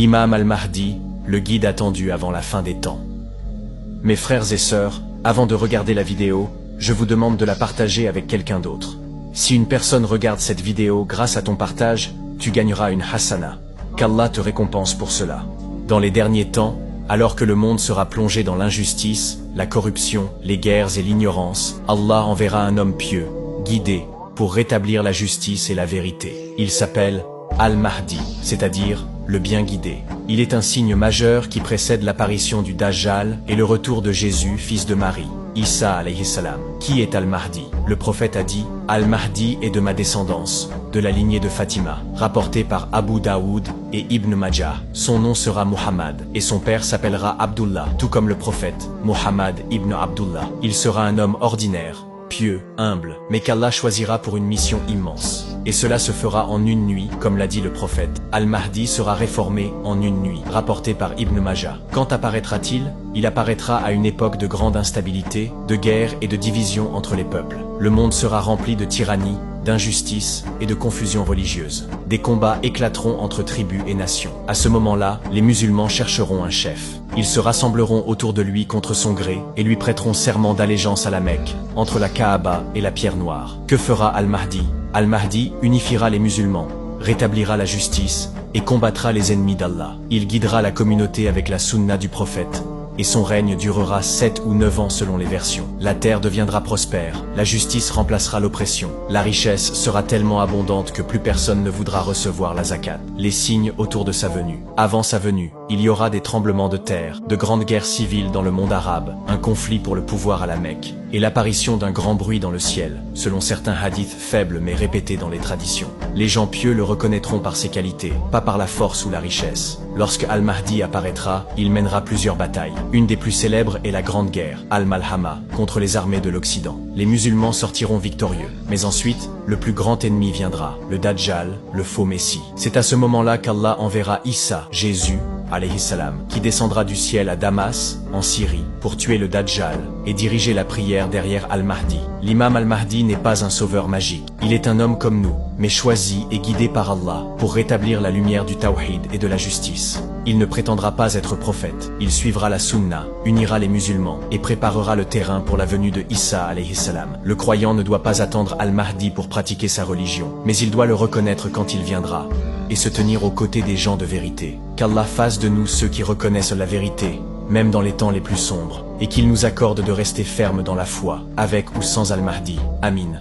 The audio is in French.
l'imam al-Mahdi, le guide attendu avant la fin des temps. Mes frères et sœurs, avant de regarder la vidéo, je vous demande de la partager avec quelqu'un d'autre. Si une personne regarde cette vidéo grâce à ton partage, tu gagneras une hasana. Qu'Allah te récompense pour cela. Dans les derniers temps, alors que le monde sera plongé dans l'injustice, la corruption, les guerres et l'ignorance, Allah enverra un homme pieux, guidé, pour rétablir la justice et la vérité. Il s'appelle Al-Mahdi, c'est-à-dire le bien guidé. Il est un signe majeur qui précède l'apparition du Dajjal et le retour de Jésus, fils de Marie, Isa alayhi salam. Qui est Al-Mahdi? Le prophète a dit « Al-Mahdi est de ma descendance, de la lignée de Fatima », rapporté par Abu Daoud et Ibn Majah. Son nom sera Muhammad, et son père s'appellera Abdullah, tout comme le prophète, Muhammad ibn Abdullah. Il sera un homme ordinaire, pieux, humble, mais qu'Allah choisira pour une mission immense. Et cela se fera en une nuit, comme l'a dit le prophète. Al-Mahdi sera réformé en une nuit, rapporté par Ibn Majah. Quand apparaîtra-t-il? Il apparaîtra à une époque de grande instabilité, de guerre et de division entre les peuples. Le monde sera rempli de tyrannie, d'injustice et de confusion religieuse. Des combats éclateront entre tribus et nations. À ce moment-là, les musulmans chercheront un chef. Ils se rassembleront autour de lui contre son gré et lui prêteront serment d'allégeance à la Mecque, entre la Kaaba et la pierre noire. Que fera Al-Mahdi? Al-Mahdi unifiera les musulmans, rétablira la justice et combattra les ennemis d'Allah. Il guidera la communauté avec la sunna du prophète, et son règne durera 7 ou 9 ans selon les versions. La terre deviendra prospère, la justice remplacera l'oppression, la richesse sera tellement abondante que plus personne ne voudra recevoir la zakat. Les signes autour de sa venue. Avant sa venue, il y aura des tremblements de terre, de grandes guerres civiles dans le monde arabe, un conflit pour le pouvoir à la Mecque, et l'apparition d'un grand bruit dans le ciel, selon certains hadiths faibles mais répétés dans les traditions. Les gens pieux le reconnaîtront par ses qualités, pas par la force ou la richesse. Lorsque Al-Mahdi apparaîtra, il mènera plusieurs batailles. Une des plus célèbres est la Grande Guerre, Al-Malhama, contre les armées de l'Occident. Les musulmans sortiront victorieux. Mais ensuite, le plus grand ennemi viendra, le Dajjal, le faux Messie. C'est à ce moment-là qu'Allah enverra Isa, Jésus, alayhi salam, qui descendra du ciel à Damas, en Syrie, pour tuer le Dajjal et diriger la prière derrière Al-Mahdi. L'imam Al-Mahdi n'est pas un sauveur magique. Il est un homme comme nous, mais choisi et guidé par Allah pour rétablir la lumière du tawhid et de la justice. Il ne prétendra pas être prophète. Il suivra la sunna, unira les musulmans et préparera le terrain pour la venue de Isa alayhi salam. Le croyant ne doit pas attendre Al-Mahdi pour pratiquer sa religion, mais il doit le reconnaître quand il viendra et se tenir aux côtés des gens de vérité. Qu'Allah fasse de nous ceux qui reconnaissent la vérité, même dans les temps les plus sombres, et qu'il nous accorde de rester fermes dans la foi, avec ou sans Al-Mahdi. Amin.